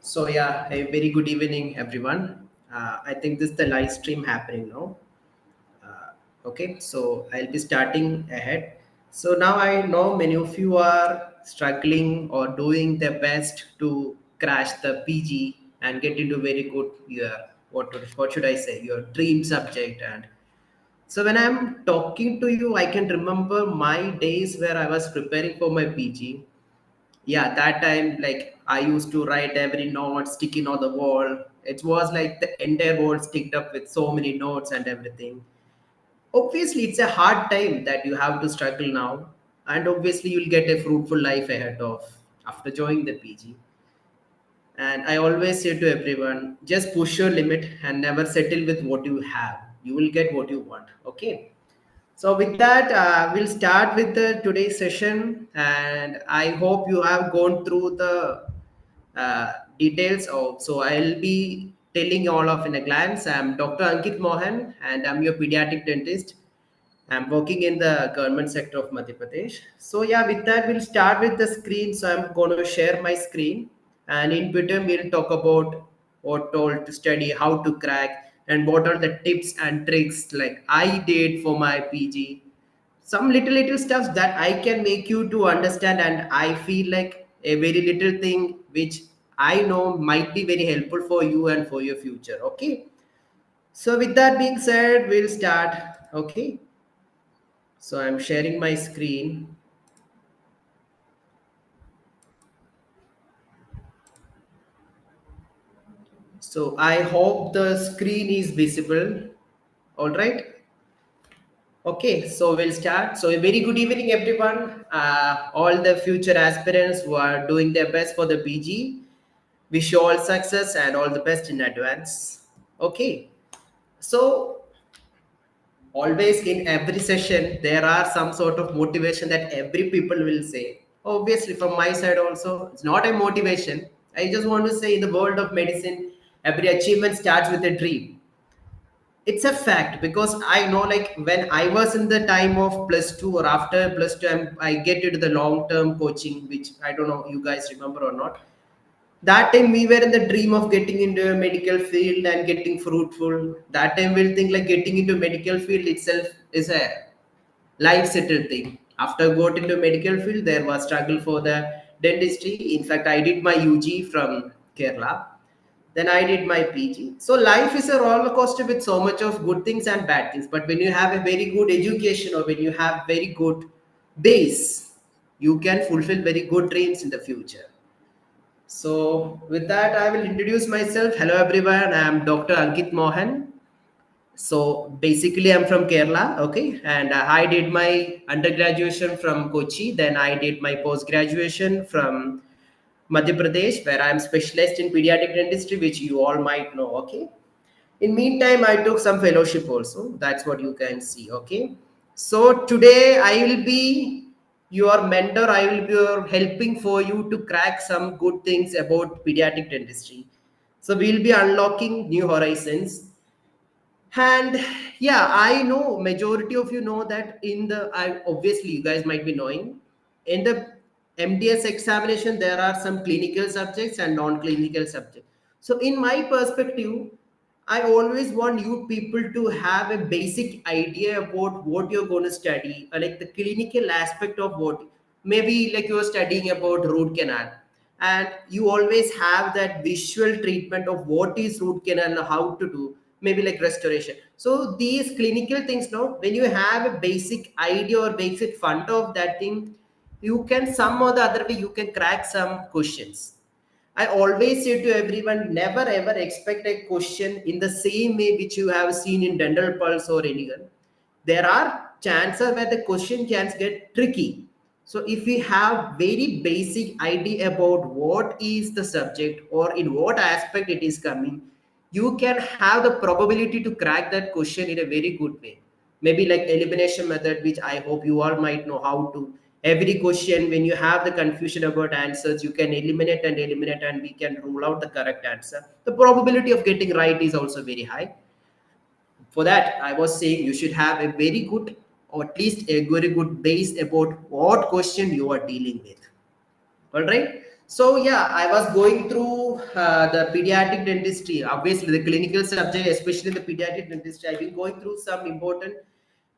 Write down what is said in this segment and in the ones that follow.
So yeah, a very good evening, everyone. I think this is the live stream happening now. Okay, so I'll be starting ahead. So now I know many of you are struggling or doing their best to crash the PG and get into very good your what should I say your dream subject. And so when I'm talking to you, I can remember my days where I was preparing for my PG. Yeah, that time like I used to write every note sticking on the wall. It was like the entire wall sticked up with so many notes and everything. Obviously it's a hard time that you have to struggle now, and obviously you'll get a fruitful life ahead of after joining the PG. And I always say to everyone, just push your limit and never settle with what you have. You will get what you want. Okay, so with that, we'll start with the today's session, and I hope you have gone through the details of. So I'll be telling you all of in a glance. I'm Dr. Ankit Mohan, and I'm your pediatric dentist. I'm working in the government sector of Madhya Pradesh. So yeah, with that, we'll start with the screen. So I'm going to share my screen, and in between, we'll talk about what all to study, how to crack, and what are the tips and tricks like I did for my PG. Some little stuff that I can make you to understand, and I feel like a very little thing which I know might be very helpful for you and for your future. Okay. So with that being said, we'll start. Okay. So I'm sharing my screen. So I hope the screen is visible. All right. Okay, so we'll start. So a very good evening, everyone. All the future aspirants who are doing their best for the PG. Wish you all success and all the best in advance. Okay. So always in every session there are some sort of motivation that every people will say. Obviously from my side also, it's not a motivation. I just want to say in the world of medicine, every achievement starts with a dream. It's a fact because I know like when I was in the time of plus 2 or after plus 2, I get into the long term coaching, which I don't know you guys remember or not. That time we were in the dream of getting into a medical field and getting fruitful. That time we'll think like getting into medical field itself is a life settled thing. After got into medical field, there was struggle for the dentistry. In fact, I did my UG from Kerala. Then I did my PG. So life is a roller coaster with so much of good things and bad things. But when you have a very good education or when you have very good base, you can fulfill very good dreams in the future. So with that, I will introduce myself. Hello everyone, I am Dr. Ankit Mohan. So basically, I'm from Kerala, okay, and I did my undergraduation from Kochi. Then I did my post graduation from Madhya Pradesh, where I'm specialized in pediatric dentistry, which you all might know, okay. In meantime, I took some fellowship also. That's what you can see, okay. So today I will be your mentor. I will be your helping for you to crack some good things about pediatric dentistry. So we'll be unlocking new horizons. And yeah, I know majority of you know that in the I obviously you guys might be knowing in the MDS examination there are some clinical subjects and non-clinical subjects. So in my perspective, I always want you people to have a basic idea about what you're going to study, like the clinical aspect of what maybe like you're studying about root canal, and you always have that visual treatment of what is root canal and how to do maybe like restoration. So these clinical things now when you have a basic idea or basic fund of that thing, you can some or the other way you can crack some questions. I always say to everyone, never ever expect a question in the same way which you have seen in Dental Pulse or anyone. There are chances where the question can get tricky. So if we have very basic idea about what is the subject or in what aspect it is coming, you can have the probability to crack that question in a very good way. Maybe like elimination method, which I hope you all might know how to. Every question, when you have the confusion about answers, you can eliminate and we can rule out the correct answer. The probability of getting right is also very high. For that, I was saying you should have a very good or at least a very good base about what question you are dealing with. All right. So yeah, I was going through the pediatric dentistry, obviously the clinical subject, especially the pediatric dentistry. I've been going through some important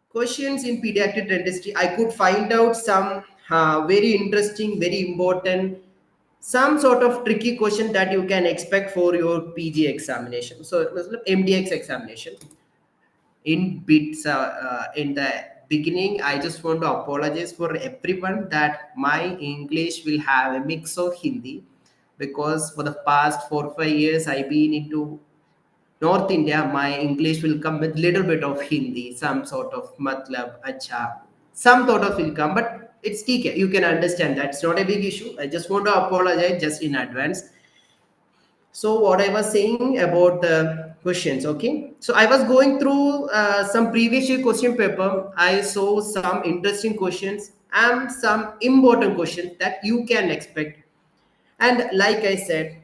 questions in pediatric dentistry. I could find out some very interesting, very important, some sort of tricky question that you can expect for your PG examination. So MDX examination. In bits in the beginning, I just want to apologize for everyone that my English will have a mix of Hindi, because for the past 4 or 5 years I've been into North India. My English will come with little bit of Hindi, some sort of matlab, acha, some sort of will come, but it's TK. You can understand that. It's not a big issue. I just want to apologize just in advance. So what I was saying about the questions, okay? So I was going through some previous year question paper. I saw some interesting questions and some important questions that you can expect. And like I said,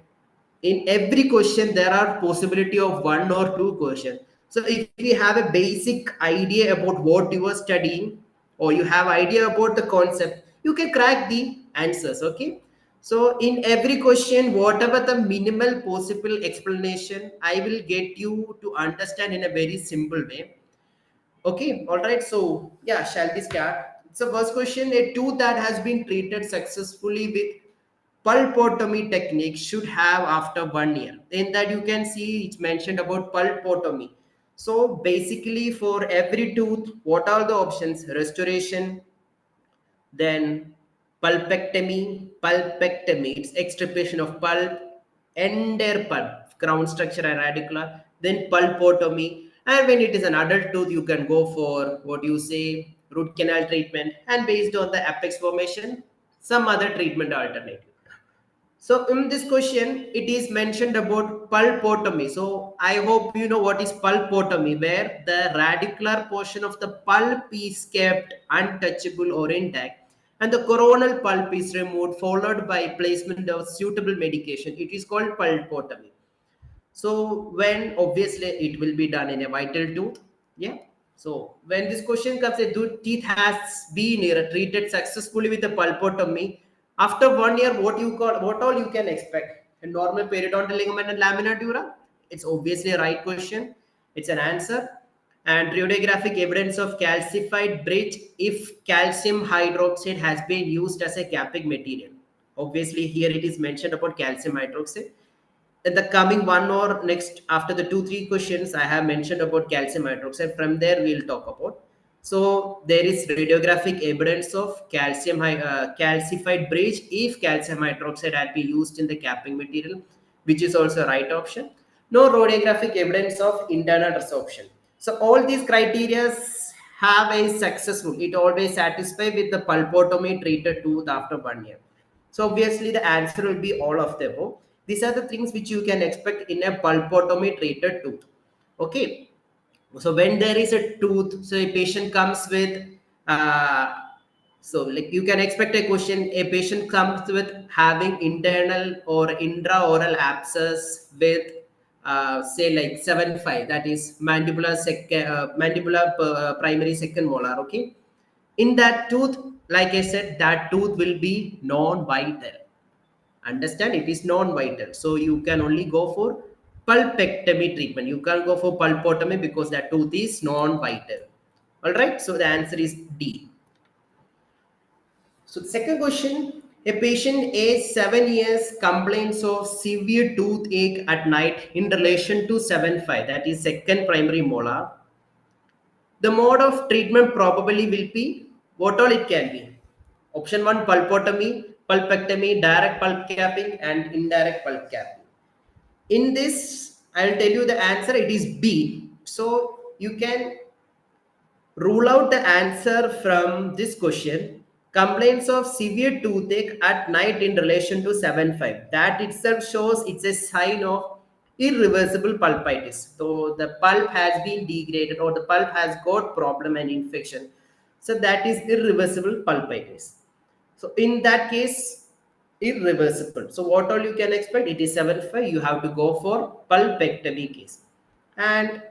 in every question there are possibility of one or two questions. So if you have a basic idea about what you are studying, or you have idea about the concept, you can crack the answers, okay? So in every question, whatever the minimal possible explanation, I will get you to understand in a very simple way. Okay, all right. So yeah, shall we start? So first question: a tooth that has been treated successfully with pulpotomy technique should have after 1 year. In that you can see it's mentioned about pulpotomy. So basically, for every tooth, what are the options? Restoration, then pulpectomy, it's extirpation of pulp, entire pulp, crown structure and radicular, then pulpotomy. And when it is an adult tooth, you can go for what you say, root canal treatment, and based on the apex formation, some other treatment alternative. So in this question, it is mentioned about pulpotomy. So I hope you know what is pulpotomy, where the radicular portion of the pulp is kept untouchable or intact, and the coronal pulp is removed, followed by placement of suitable medication. It is called pulpotomy. So when obviously it will be done in a vital tooth, yeah. So when this question comes, a teeth has been treated successfully with the pulpotomy. After 1 year, what all you can expect? A normal periodontal ligament and lamina dura. It's obviously a right question. It's an answer. And radiographic evidence of calcified bridge if calcium hydroxide has been used as a capping material. Obviously, here it is mentioned about calcium hydroxide. In the coming one or next after the 2 3 questions I have mentioned about calcium hydroxide. From there we'll talk about. So there is radiographic evidence of calcified bridge if calcium hydroxide had been used in the capping material, which is also right option. No radiographic evidence of internal resorption. So all these criteria have a successful, it always satisfy with the pulpotomy treated tooth after 1 year. So obviously the answer will be all of the above. These are the things which you can expect in a pulpotomy treated tooth. Okay. So when there is a tooth, so a patient comes with, uh, so like you can expect a question, a patient comes with having internal or intraoral abscess with, say like 7.5, that is mandibular primary second molar. Okay. In that tooth, like I said, that tooth will be non-vital. Understand, it is non-vital, so you can only go for pulpectomy treatment. You can't go for pulpotomy because that tooth is non-vital. All right, so the answer is D. So the second question, a patient aged 7 years complains of severe toothache at night in relation to 7.5, that is second primary molar. The mode of treatment probably will be, what all it can be? Option 1, pulpotomy, pulpectomy, direct pulp capping, and indirect pulp capping. In this, I'll tell you the answer, it is B. So you can rule out the answer from this question. Complaints of severe toothache at night in relation to 7.5. That itself shows it's a sign of irreversible pulpitis. So the pulp has been degraded or the pulp has got problem and infection. So that is irreversible pulpitis. So in that case, irreversible. So what all you can expect? It is 7.5. You have to go for pulpectomy case. And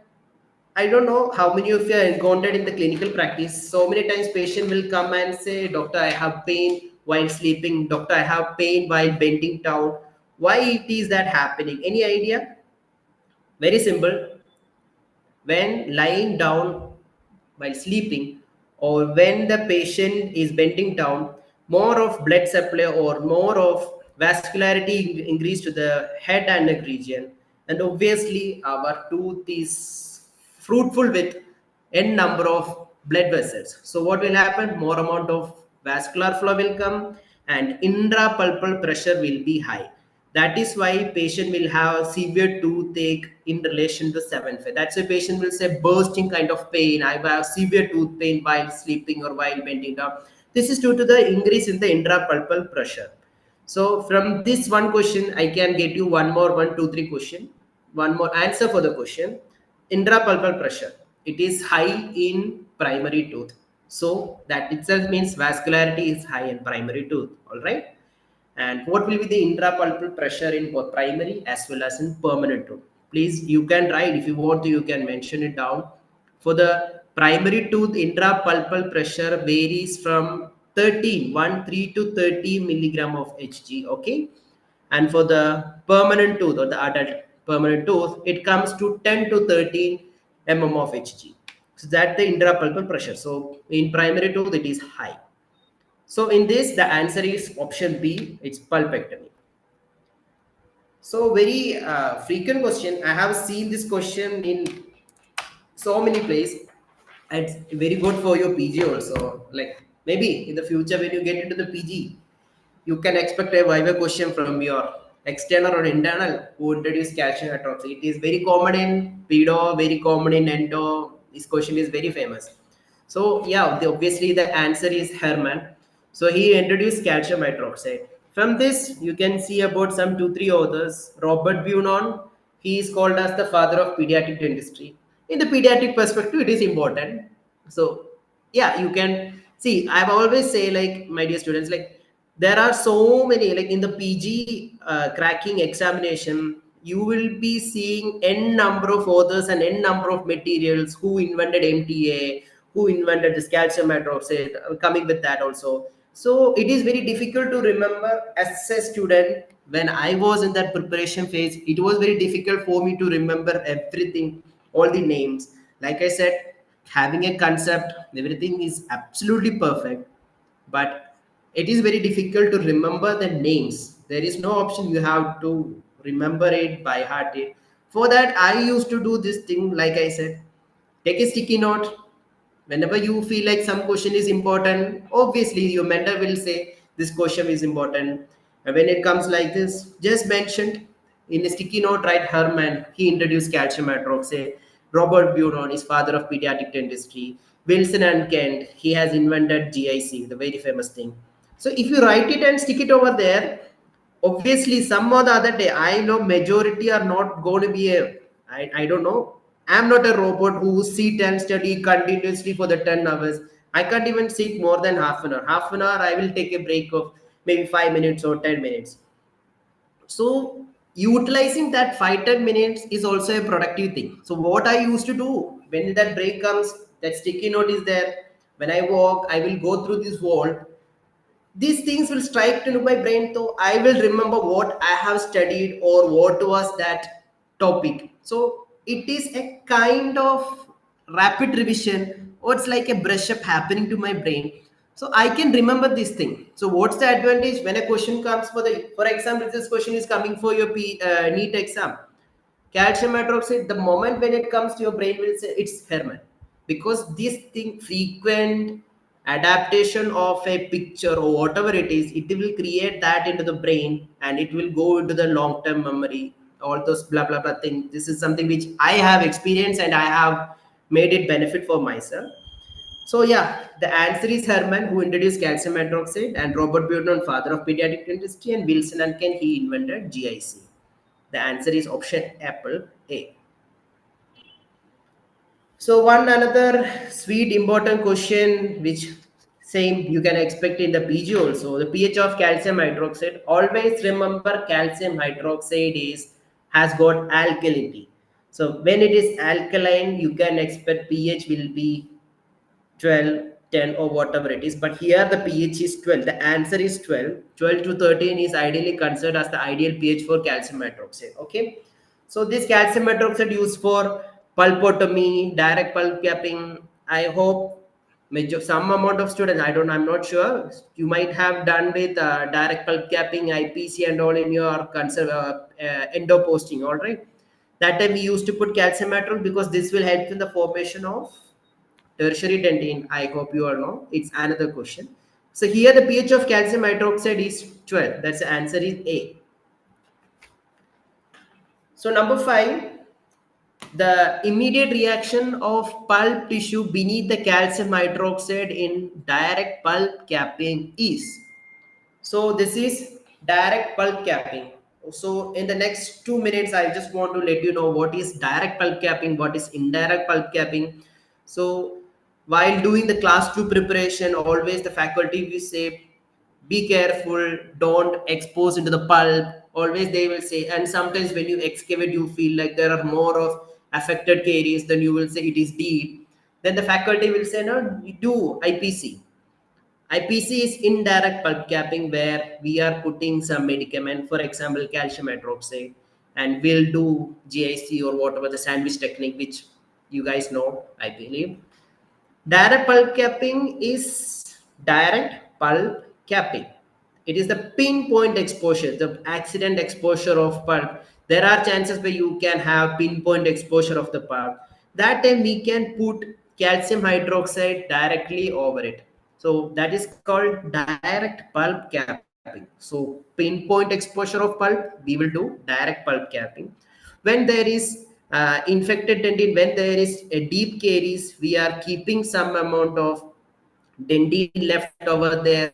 I don't know how many of you are encountered in the clinical practice. So many times patient will come and say, doctor, I have pain while sleeping. Doctor, I have pain while bending down. Why it is that happening? Any idea? Very simple. When lying down while sleeping, or when the patient is bending down, more of blood supply or more of vascularity increase to the head and neck region, and obviously our tooth is fruitful with n number of blood vessels. So what will happen? More amount of vascular flow will come and intrapulpal pressure will be high. That is why patient will have severe toothache in relation to 7th. That's why patient will say bursting kind of pain. I have severe tooth pain while sleeping or while bending down. This is due to the increase in the intrapulpal pressure. So from this one question, I can get you one more, 1, 2, 3 question. One more answer for the question. Intrapulpal pressure. It is high in primary tooth. So that itself means vascularity is high in primary tooth. All right. And what will be the intrapulpal pressure in both primary as well as in permanent tooth? Please, you can write if you want to, you can mention it down. For the primary tooth, intrapulpal pressure varies from 13 to 30 milligram of Hg, okay? And for the permanent tooth or the adult permanent tooth, it comes to 10 to 13 mm of Hg. So that's the intrapulpal pressure. So in primary tooth, it is high. So in this, the answer is option B, it's pulpectomy. So very frequent question. I have seen this question in so many places. It's very good for your PG also. Like maybe in the future when you get into the PG, you can expect a viva question from your external or internal who introduce calcium hydroxide. It is very common in pedo, very common in endo. This question is very famous. So yeah, obviously the answer is Hermann. So he introduced calcium hydroxide. From this, you can see about some 2, 3 authors. Robert Buenon, he is called as the father of pediatric dentistry. In the pediatric perspective, it is important. So yeah, you can see. I've always say, like, my dear students, like, there are so many, like in the PG cracking examination, you will be seeing n number of authors and n number of materials who invented MTA, who invented this calcium hydroxide, coming with that also. So it is very difficult to remember as a student. When I was in that preparation phase, it was very difficult for me to remember everything, all the names. Like I said, having a concept, everything is absolutely perfect, but it is very difficult to remember the names. There is no option, you have to remember it by heart it. For that, I used to do this thing. Like I said, take a sticky note. Whenever you feel like some question is important, obviously your mentor will say this question is important. And when it comes like this, just mentioned in a sticky note, write Hermann, he introduced calcium hydroxide. Robert Buenon is father of pediatric dentistry. Wilson and Kent, he has invented GIC, the very famous thing. So if you write it and stick it over there, obviously some or the other day, I know majority are not going to be a, I don't know, I'm not a robot who sit and study continuously for the 10 hours. I can't even sit more than half an hour. Half an hour, I will take a break of maybe 5 minutes or 10 minutes. So utilizing that 5, 10 minutes is also a productive thing. So what I used to do when that break comes, that sticky note is there. When I walk, I will go through this wall. These things will strike into my brain, so I will remember what I have studied or what was that topic. So it is a kind of rapid revision, or it's like a brush up happening to my brain. So I can remember this thing. So what's the advantage when a question comes for example, this question is coming for your NEET exam. Calcium hydroxide, the moment when it comes to your brain will say it's Hermann, because this thing, frequent adaptation of a picture or whatever it is, it will create that into the brain and it will go into the long-term memory, all those blah blah blah things. This is something which I have experienced and I have made it benefit for myself. So yeah, the answer is Hermann, who introduced calcium hydroxide, and Robert Buenon, father of pediatric dentistry, and Wilson and Ken, he invented GIC. The answer is option Apple A. So one another sweet important question which same you can expect in the PG also. The pH of calcium hydroxide. Always remember calcium hydroxide is has got alkalinity. So when it is alkaline, you can expect pH will be 12, 10 or whatever it is, but here the pH is 12. The answer is 12. 12 to 13 is ideally considered as the ideal pH for calcium hydroxide. Okay, so this calcium hydroxide used for pulpotomy, direct pulp capping. I hope some amount of students, I'm not sure, you might have done with direct pulp capping, IPC and all in your endo posting. All right, that time we used to put calcium hydroxide because this will help in the formation of tertiary dentine. I hope you all know. It's another question. So here the pH of calcium hydroxide is 12. That's the answer is A. So number 5, the immediate reaction of pulp tissue beneath the calcium hydroxide in direct pulp capping is. So this is direct pulp capping. So in the next 2 minutes, I just want to let you know what is direct pulp capping, what is indirect pulp capping. So while doing the class 2 preparation, always the faculty will say, be careful, don't expose into the pulp. Always they will say, and sometimes when you excavate, you feel like there are more of affected caries, then you will say it is deep. Then the faculty will say, no, do IPC. IPC is indirect pulp capping where we are putting some medicament, for example, calcium hydroxide, and we'll do GIC or whatever the sandwich technique, which you guys know, I believe. Direct pulp capping is direct pulp capping. It is the pinpoint exposure, the accident exposure of pulp. There are chances where you can have pinpoint exposure of the pulp. That time we can put calcium hydroxide directly over it. So that is called direct pulp capping. So pinpoint exposure of pulp, we will do direct pulp capping. When there is infected dentin, when there is a deep caries, we are keeping some amount of dendine left over there.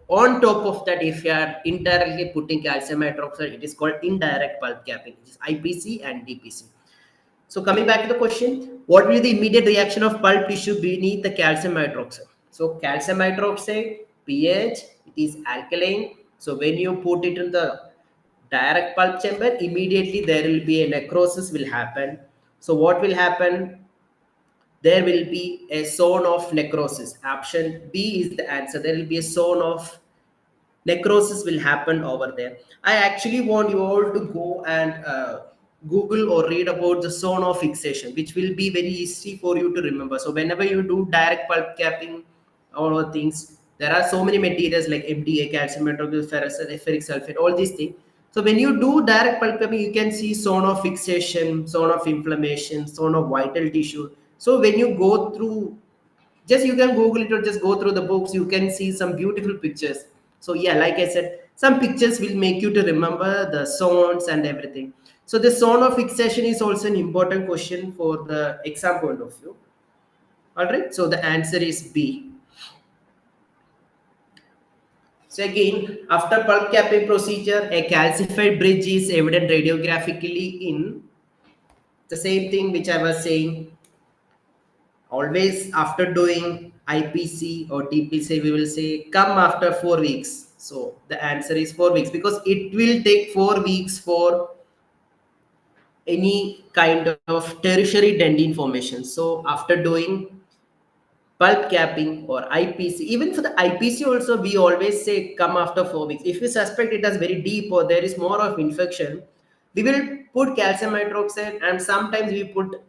On top of that, if you are indirectly putting calcium hydroxide, it is called indirect pulp capping, which is IPC and DPC. So coming back to the question, what will be the immediate reaction of pulp tissue beneath the calcium hydroxide? So calcium hydroxide, pH, it is alkaline. So when you put it in the direct pulp chamber, immediately there will be a necrosis will happen. So what will happen? There will be a zone of necrosis. Option B is the answer. There will be a zone of necrosis will happen over there. I actually want you all to go and Google or read about the zone of fixation, which will be very easy for you to remember. So whenever you do direct pulp capping, all things, there are so many materials like MDA, calcium hydroxide, ferric sulfate, all these things. So when you do direct pulp capping, you can see zone of fixation, zone of inflammation, zone of vital tissue. So when you go through, just you can Google it or just go through the books, you can see some beautiful pictures. So yeah, like I said, some pictures will make you to remember the zones and everything. So the zone of fixation is also an important question for the exam point of view. All right, so the answer is B. So again, after pulp capping procedure, a calcified bridge is evident radiographically in the same thing which I was saying. Always after doing IPC or DPC, we will say come after 4 weeks. So the answer is 4 weeks because it will take 4 weeks for any kind of tertiary dendine formation. So after doing pulp capping or IPC, even for the IPC also, we always say come after 4 weeks. If we suspect it as very deep or there is more of infection, we will put calcium hydroxide and sometimes we put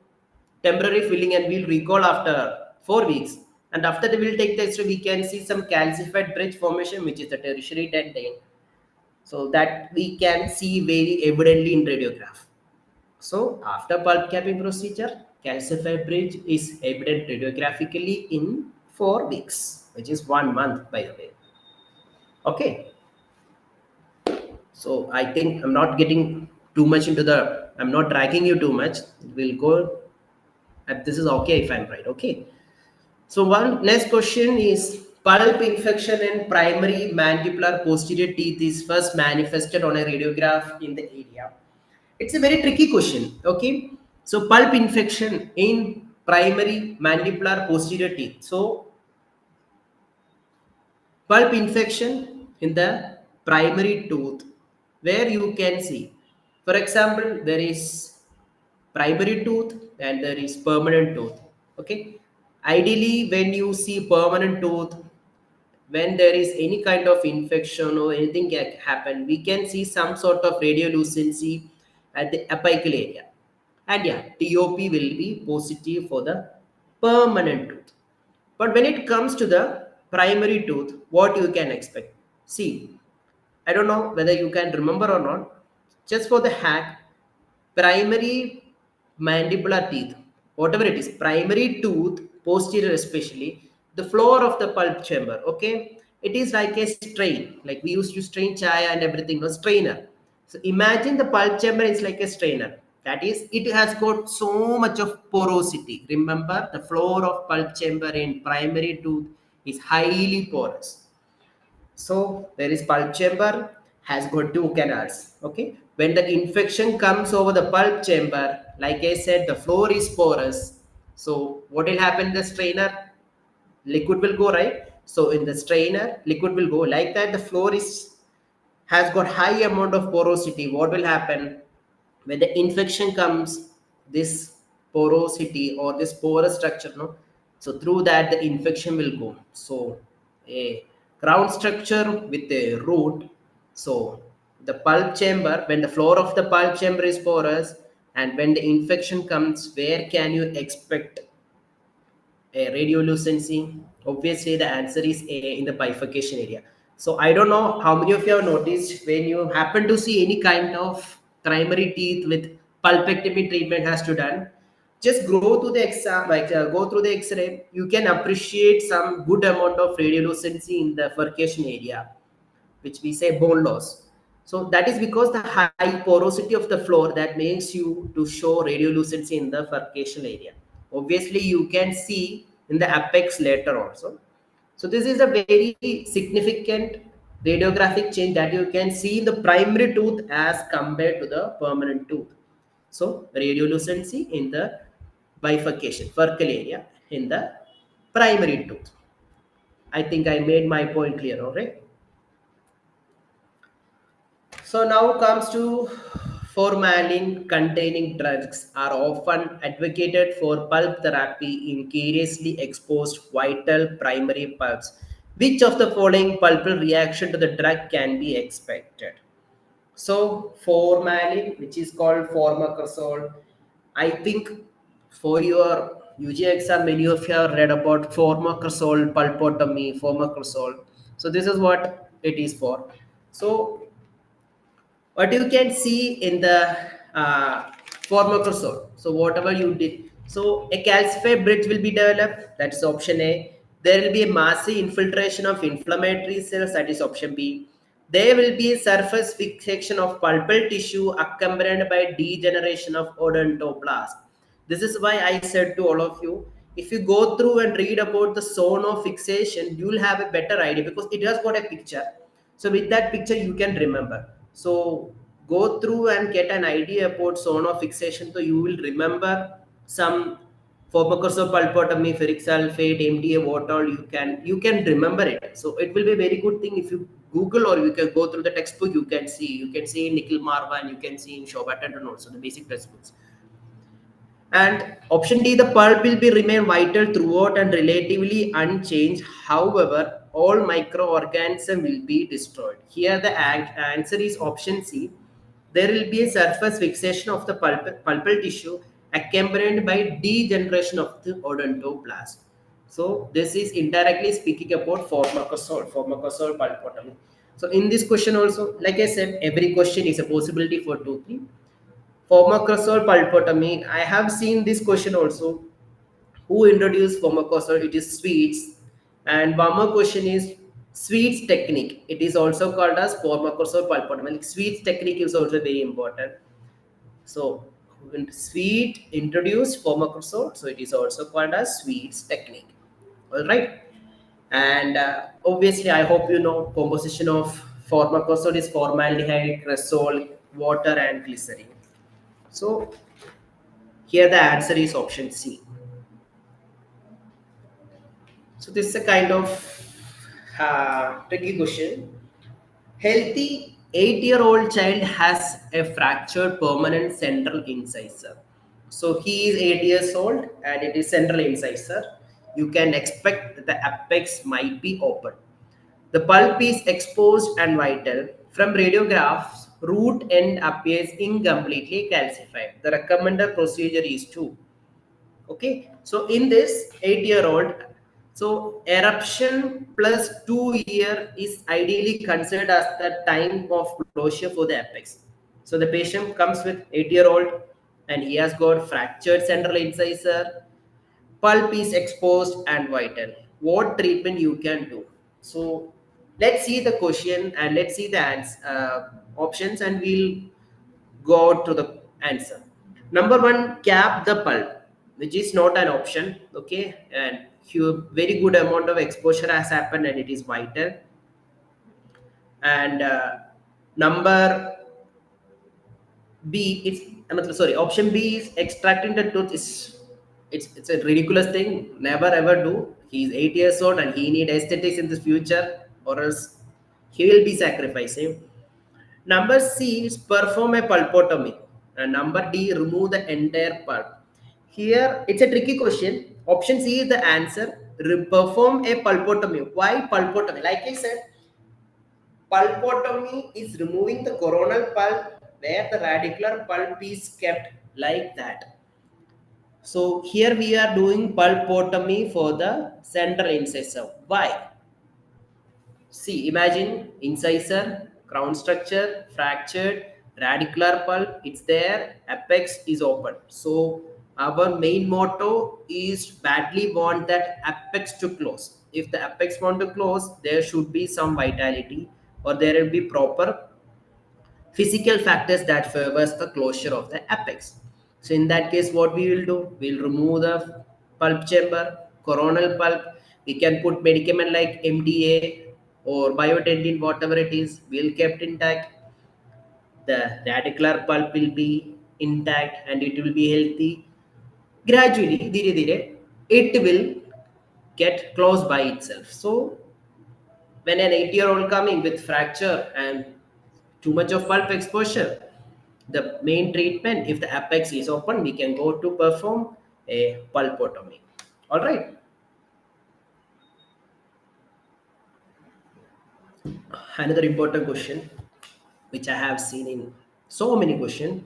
temporary filling and we'll recall after 4 weeks. And after that, we'll take the X-ray, we can see some calcified bridge formation, which is the tertiary dentine. So that we can see very evidently in radiograph. So after pulp capping procedure, calcified bridge is evident radiographically in 4 weeks, which is 1 month by the way. Okay. So I think I'm not getting too much into I'm not dragging you too much. We'll go, this is okay if I'm right. Okay. So one next question is pulp infection in primary mandibular posterior teeth is first manifested on a radiograph in the area. It's a very tricky question. Okay. So pulp infection in primary mandibular posterior teeth. So pulp infection in the primary tooth where you can see, for example, there is primary tooth and there is permanent tooth. Okay. Ideally, when you see permanent tooth, when there is any kind of infection or anything can happen, we can see some sort of radiolucency at the apical area. And yeah, TOP will be positive for the permanent tooth. But when it comes to the primary tooth, what you can expect? See, I don't know whether you can remember or not. Just for the hack, primary mandibular teeth, whatever it is, primary tooth, posterior especially, the floor of the pulp chamber, okay, it is like a strain, like we used to strain chai and everything, no strainer. So imagine the pulp chamber is like a strainer. That is, it has got so much of porosity. Remember, the floor of pulp chamber in primary tooth is highly porous. So there is pulp chamber has got two canals. Okay. When the infection comes over the pulp chamber, like I said, the floor is porous. So what will happen in the strainer? Liquid will go, right? So in the strainer, liquid will go like that. The floor is has got high amount of porosity. What will happen when the infection comes? This porosity or this porous structure, no, so through that the infection will go. So a crown structure with a root. So the pulp chamber, when the floor of the pulp chamber is porous, and when the infection comes, where can you expect a radiolucency? Obviously, the answer is A, in the bifurcation area. So I don't know how many of you have noticed, when you happen to see any kind of primary teeth with pulpectomy treatment has to done, just go to the exam, like go through the X-ray. You can appreciate some good amount of radiolucency in the furcation area, which we say bone loss. So that is because the high porosity of the floor that makes you to show radiolucency in the furcation area. Obviously, you can see in the apex later also. So this is a very significant radiographic change that you can see in the primary tooth as compared to the permanent tooth. So radiolucency in the bifurcation, furcal area in the primary tooth. I think I made my point clear, alright? So now comes to formalin containing drugs are often advocated for pulp therapy in curiously exposed vital primary pulps. Which of the following pulpal reaction to the drug can be expected? So formalin, which is called formacrosol, I think for your UG exam, many of you have read about formacrosol, pulpotomy, formacrosol. So this is what it is for. So what you can see in the formacrosol. So whatever you did, so a calcified bridge will be developed. That is option A. There will be a massive infiltration of inflammatory cells. That is option B. There will be a surface fixation of pulpal tissue accompanied by degeneration of odontoblast. This is why I said to all of you, if you go through and read about the zone of fixation, you will have a better idea because it has got a picture. So with that picture, you can remember. So go through and get an idea about zone of fixation. So you will remember some formacrosol pulpotomy, ferric sulfate, MDA, what all you can remember it. So it will be a very good thing if you Google or you can go through the textbook. You can see in Nikhil Marwa and you can see in Shobhat and also the basic textbooks. And option D, the pulp will be remain vital throughout and relatively unchanged. However, all microorganisms will be destroyed. Here the answer is option C. There will be a surface fixation of the pulpal tissue accompanied by degeneration of the odontoblast. So this is indirectly speaking about formacrosol pulpotomy. So in this question also, like I said, every question is a possibility for 2, 3. Formacrosol pulpotomy. I have seen this question also. Who introduced formacrosol? It is Swedes. And one more question is Swedes technique. It is also called as formacrosol pulpotomy. Like Swedes technique is also very important. So when Swede introduced formacrosol, so it is also called as Swedes technique. All right. And obviously, I hope you know composition of formacrosol is formaldehyde, cresol, water, and glycerin. So here the answer is option C. So this is a kind of tricky question. Healthy 8-year-old child has a fractured permanent central incisor. So he is 8 years old and it is central incisor. you can expect the apex might be open. The pulp is exposed and vital. From radiographs, root end appears incompletely calcified. The recommended procedure is to, okay, so in this 8-year-old, so eruption plus 2 year is ideally considered as the time of closure for the apex. So the patient comes with 8-year-old and he has got fractured central incisor, pulp is exposed and vital. What treatment you can do? So let's see the question and let's see the options, and we'll go to the answer. Number one, cap the pulp, which is not an option. Okay, and very good amount of exposure has happened and it is vital. And number B, sorry, option B is extracting the tooth is, it's a ridiculous thing. Never ever do. He's 8 years old and he need aesthetics in the future, or else he will be sacrificing. Number C is perform a pulpotomy. And number D, remove the entire pulp. Here it's a tricky question. Option C is the answer. Perform a pulpotomy. Why pulpotomy? Like I said, pulpotomy is removing the coronal pulp where the radicular pulp is kept like that. So here we are doing pulpotomy for the central incisor. Why? See, imagine incisor, crown structure, fractured, radicular pulp, it's there, apex is open. So our main motto is badly want that apex to close. If the apex want to close, there should be some vitality, or there will be proper physical factors that favors the closure of the apex. So in that case, what we will do? We'll remove the pulp chamber, coronal pulp. We can put medicament like MDA or biotentin, whatever it is, will kept intact. The radicular pulp will be intact and it will be healthy. Gradually, dire dire, it will get closed by itself. So when an 8-year-old coming with fracture and too much of pulp exposure, the main treatment, if the apex is open, we can go to perform a pulpotomy. All right. Another important question, which I have seen in so many question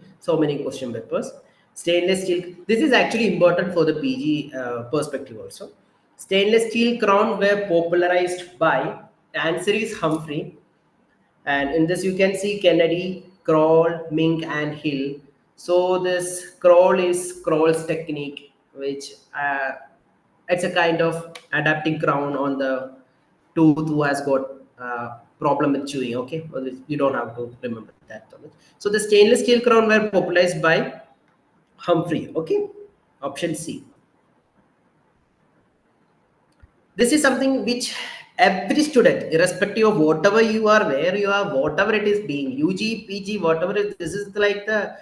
papers. Stainless steel. This is actually important for the PG perspective also. Stainless steel crown were popularized by, answer is Humphrey, and in this you can see Kennedy, Kroll, Mink, and Hill. So this Kroll is Kroll's technique, which it's a kind of adapting crown on the tooth who has got problem with chewing. Okay, well, you don't have to remember that. So the stainless steel crown were popularized by Humphrey. Okay, option C. This is something which every student, irrespective of whatever you are, where you are, whatever it is being, UG, PG, whatever it is, this is like the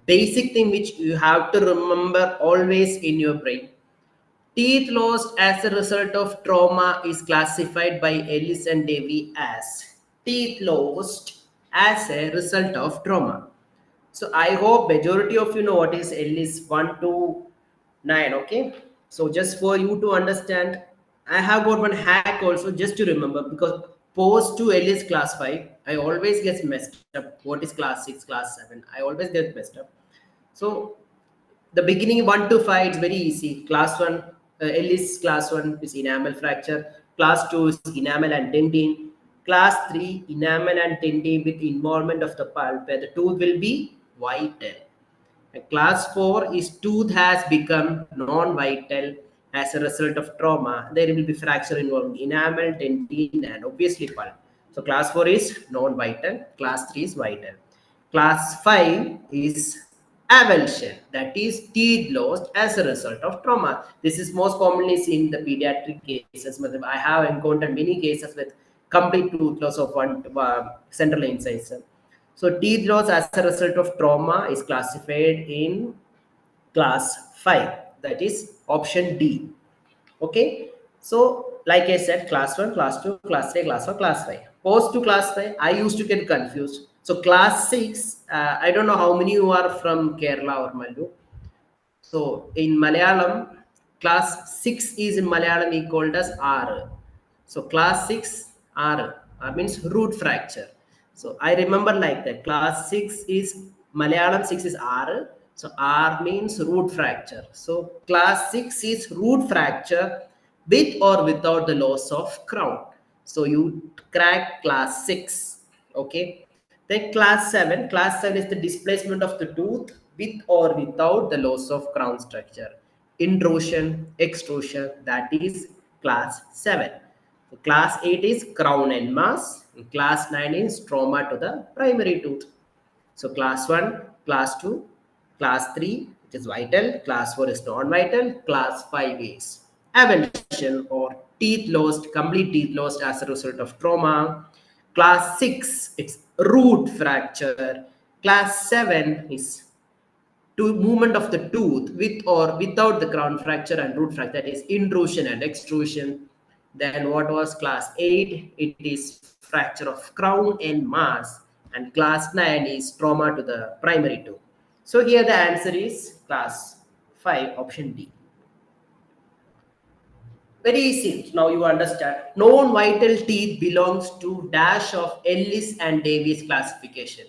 basic thing which you have to remember always in your brain. Teeth lost as a result of trauma is classified by Ellis and Davy as teeth lost as a result of trauma. So I hope majority of you know what is Ellis 1 to 9. Okay. So just for you to understand, I have got one hack also just to remember, because post to Ellis class 5, I always get messed up. What is class 6, class 7? I always get messed up. So the beginning 1 to 5, it's very easy. Class 1, Ellis class 1 is enamel fracture. Class 2 is enamel and dentin. Class 3, enamel and dentin with involvement of the pulp, where the tooth will be vital. And class 4 is tooth has become non-vital as a result of trauma. There will be fracture involving enamel, dentin, and obviously pulp. So class 4 is non-vital. Class 3 is vital. Class 5 is avulsion, that is teeth lost as a result of trauma. This is most commonly seen in the pediatric cases. I have encountered many cases with complete tooth loss of one central incisor. So teeth loss as a result of trauma is classified in class 5. That is option D. Okay. So like I said, class 1, class 2, class 3, class 4, class 5. Post to class 5, I used to get confused. So class 6, I don't know how many you are from Kerala or Mallu. So in Malayalam, Class 6 is in Malayalam we called as R. So class 6 R means root fracture. So I remember like that. Class 6 is Malayalam 6 is R. So R means root fracture. So class 6 is root fracture with or without the loss of crown. So you crack class 6. Okay. Then class 7 is the displacement of the tooth with or without the loss of crown structure. Intrusion, extrusion, that is class 7. So class 8 is crown and mass. And class 9 is trauma to the primary tooth. So class 1, class 2, class 3, it is vital, class 4 is non-vital, class 5 is avulsion or teeth lost, complete teeth lost as a result of trauma. Class 6, it's root fracture. Class 7 is to movement of the tooth with or without the crown fracture and root fracture, that is intrusion and extrusion. Then what was class 8? It is fracture of crown and mass. And class 9 is trauma to the primary tooth. So here the answer is class 5, option D. Very easy. Now you understand. Non-vital teeth belongs to dash of Ellis and Davis classification.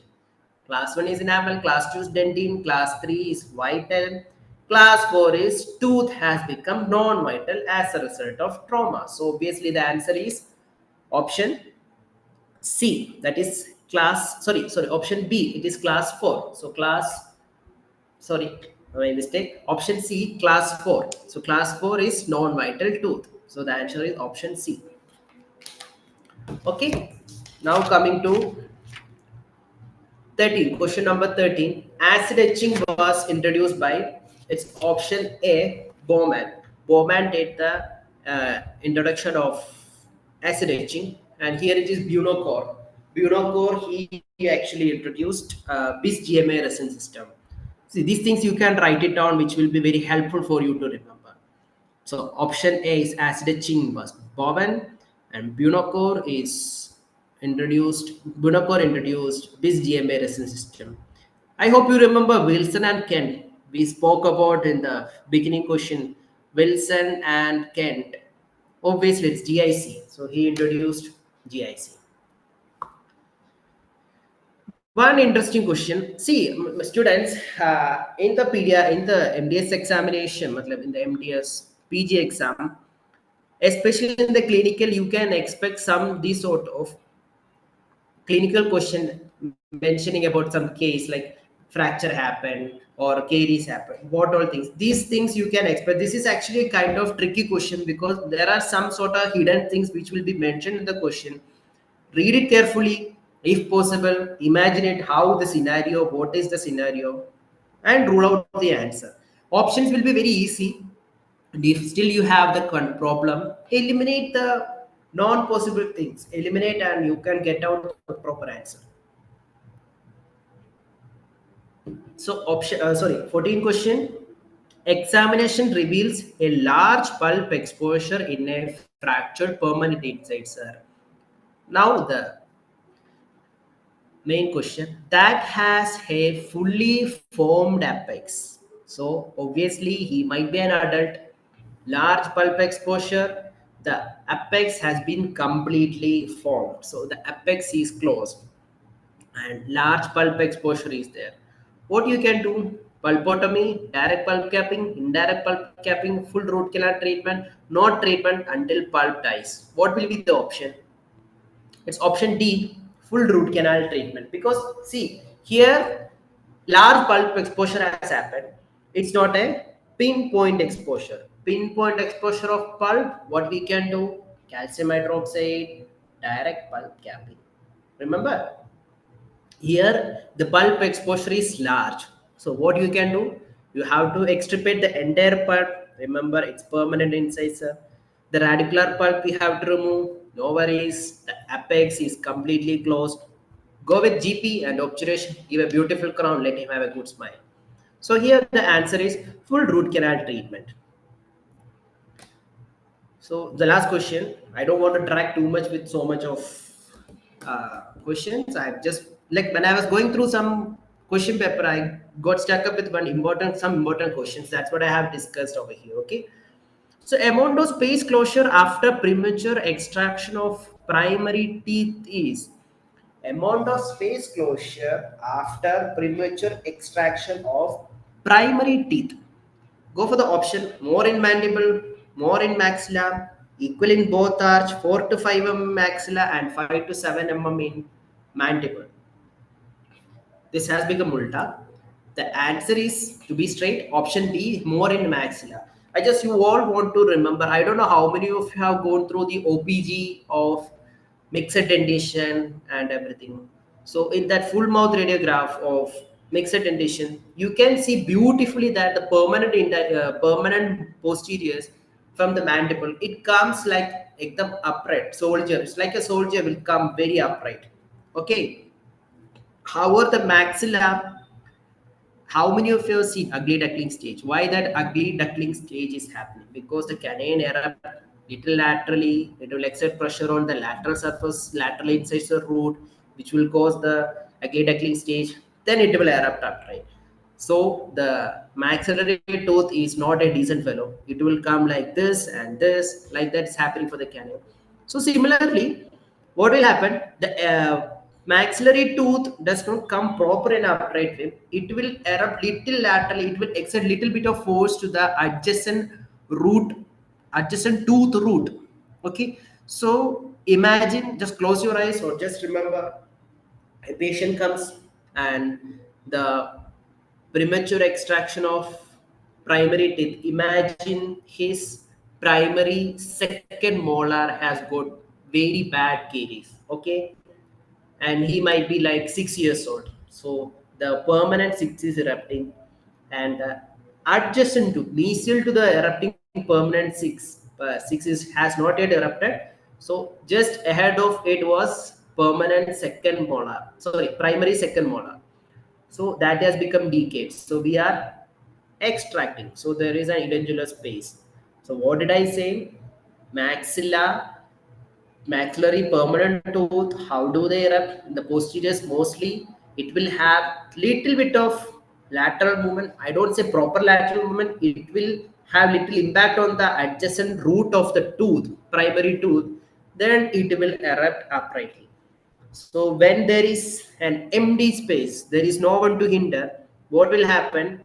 Class 1 is enamel, class 2 is dentine, class 3 is vital, class 4 is tooth has become non-vital as a result of trauma. So obviously the answer is option C, that is option B, it is class 4. So my mistake, option C, class 4. So class 4 is non-vital tooth. So the answer is option C. Okay, now coming to 13. Question number 13. Acid etching was introduced by, it's option A, Bowman. Bowman did the introduction of acid etching, and here it is Bunocore. Bunocore, he actually introduced BIS GMA resin system. See, these things you can write it down, which will be very helpful for you to remember. So option A is acid etching was Bowen, and Bunocore introduced BIS GMA resin system. I hope you remember Wilson and Kent. We spoke about in the beginning question, Wilson and Kent. Obviously, it's GIC. So he introduced GIC. One interesting question. See, students, in the MDS examination, in the MDS PG exam, especially in the clinical, you can expect some this sort of clinical question mentioning about some case like fracture happened or caries happened. What all things? These things you can expect. This is actually a kind of tricky question because there are some sort of hidden things which will be mentioned in the question. Read it carefully, if possible. Imagine it, how the scenario, what is the scenario, and rule out the answer. Options will be very easy. And if still you have the problem, eliminate the non-possible things. Eliminate and you can get out the proper answer. So 14 question. Examination reveals a large pulp exposure in a fractured permanent incisor. Now the main question, that has a fully formed apex. So obviously he might be an adult, large pulp exposure, the apex has been completely formed. So the apex is closed and large pulp exposure is there. What you can do? Pulpotomy, direct pulp capping, indirect pulp capping, full root canal treatment, no treatment until pulp dies. What will be the option? It's option D, full root canal treatment. Because see, here large pulp exposure has happened. It's not a pinpoint exposure. Pinpoint exposure of pulp, what we can do? Calcium hydroxide, direct pulp capping. Remember, here the pulp exposure is large. So what you can do? You have to extirpate the entire pulp. Remember, it's permanent incisor. The radicular pulp we have to remove. No worries. The apex is completely closed. Go with GP and obturation. Give a beautiful crown. Let him have a good smile. So here the answer is full root canal treatment. So the last question, I don't want to drag too much with so much of questions. I've just like when I was going through some question paper, I got stuck up with some important questions. That's what I have discussed over here. Okay. So amount of space closure after premature extraction of primary teeth is amount of space closure after premature extraction of primary teeth. Go for the option more in mandible, more in maxilla, equal in both arch, 4 to 5 mm maxilla and 5 to 7 mm in mandible. This has become ulta. The answer is, to be straight, option B, more in maxilla. I just, you all want to remember, I don't know how many of you have gone through the OPG of mixed dentition and everything. So in that full mouth radiograph of mixed dentition, you can see beautifully that the permanent posteriors from the mandible, it comes like ekdam upright soldier. It's like a soldier will come very upright. Okay. However, the maxilla, how many of you have seen ugly duckling stage? Why that ugly duckling stage is happening? Because the canine erupt little laterally, it will exert pressure on the lateral surface, lateral incisor root, which will cause the ugly duckling stage. Then it will erupt upright. So the maxillary tooth is not a decent fellow. It will come like this, like that's happening for the canine. So similarly, what will happen? The maxillary tooth does not come proper in upright way. It will erupt little laterally. It will exert little bit of force to the adjacent root, adjacent tooth root. Okay. So imagine, just close your eyes or just remember, a patient comes and the premature extraction of primary teeth. Imagine his primary second molar has got very bad caries. Okay, and he might be like 6 years old. So the permanent six is erupting, and adjacent to mesial to the erupting permanent six has not yet erupted. So just ahead of it was permanent second molar. Sorry, primary second molar. So that has become decayed. So we are extracting. So there is an edentular space. So what did I say? Maxilla, maxillary permanent tooth, how do they erupt? In the posteriors mostly it will have little bit of lateral movement. I don't say proper lateral movement. It will have little impact on the adjacent root of the tooth, primary tooth. Then it will erupt uprightly. So when there is an empty space, there is no one to hinder, what will happen?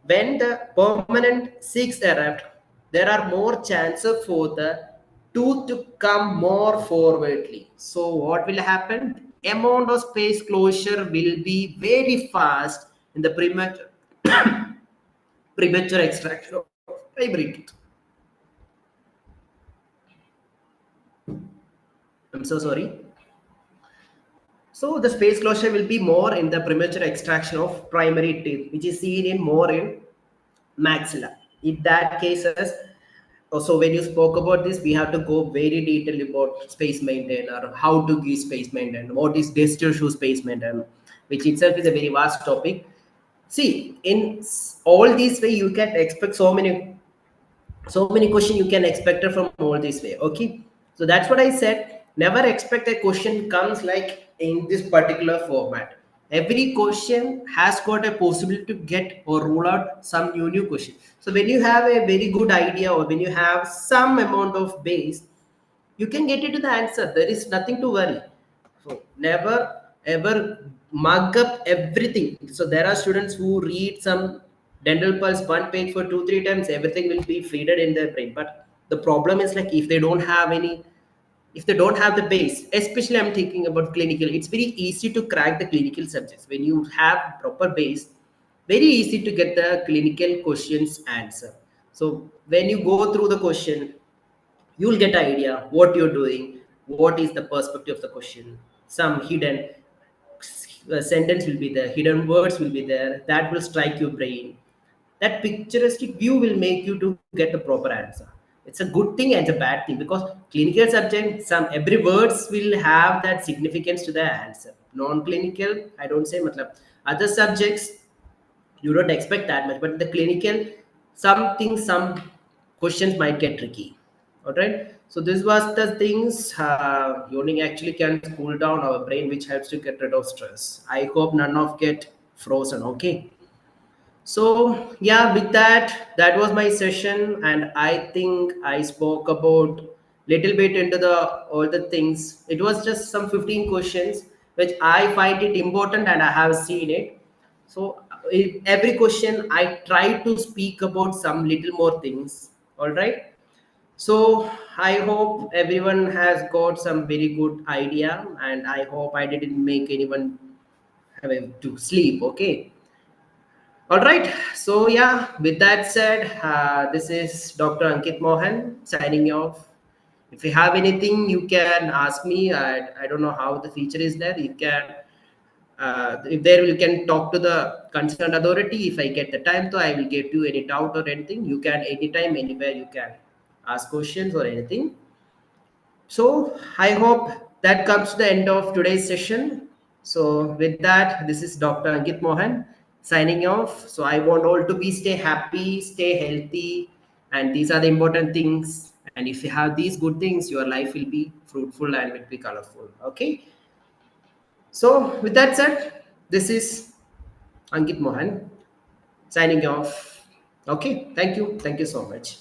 When the permanent six erupt, there are more chances for the tooth to come more forwardly. So what will happen? Amount of space closure will be very fast in the premature extraction of primary tooth. I'm so sorry. So the space closure will be more in the premature extraction of primary teeth, which is seen in more in maxilla. In that cases, also when you spoke about this, we have to go very detailed about space maintainer, how to give space maintainer, what is distal space maintainer, which itself is a very vast topic. See, in all these way, you can expect so many questions you can expect it from all this way. Okay, so that's what I said. Never expect a question comes like in this particular format. Every question has got a possibility to get or rule out some new question. So when you have a very good idea or when you have some amount of base, you can get into the answer. There is nothing to worry. So never ever mug up everything. So there are students who read some dental pulse one page for 2 3 times, everything will be feeded in their brain. But the problem is like if they don't have any, if they don't have the base, especially I'm thinking about clinical, it's very easy to crack the clinical subjects when you have proper base. Very easy to get the clinical questions answer. So when you go through the question, you'll get idea what you're doing, what is the perspective of the question. Some hidden sentence will be there, hidden words will be there, that will strike your brain. That picturesque view will make you to get the proper answer. It's a good thing and a bad thing, because clinical subject, some every words will have that significance to the answer. Non-clinical, I don't say matlab, other subjects you don't expect that much, but the clinical, something, some questions might get tricky. All right, so this was the things. Yawning actually can cool down our brain, which helps to get rid of stress. I hope none of get frozen. Okay, So yeah, with that, that was my session, and I think I spoke about little bit into the all the things. It was just some 15 questions which I find it important and I have seen it. So every question I try to speak about some little more things. All right. So I hope everyone has got some very good idea, and I hope I didn't make anyone have to sleep. Okay. All right. So yeah, with that said, this is Dr. Ankit Mohan signing off. If you have anything, you can ask me. I don't know how the feature is there. You can, if there you can talk to the concerned authority. If I get the time, so I will get you any doubt or anything. You can anytime, anywhere you can ask questions or anything. So I hope that comes to the end of today's session. So with that, this is Dr. Ankit Mohan signing off. So I want all to be stay happy, stay healthy, and these are the important things. And if you have these good things, your life will be fruitful and will be colorful. Okay. So with that said, this is Ankit Mohan signing off. Okay. Thank you. Thank you so much.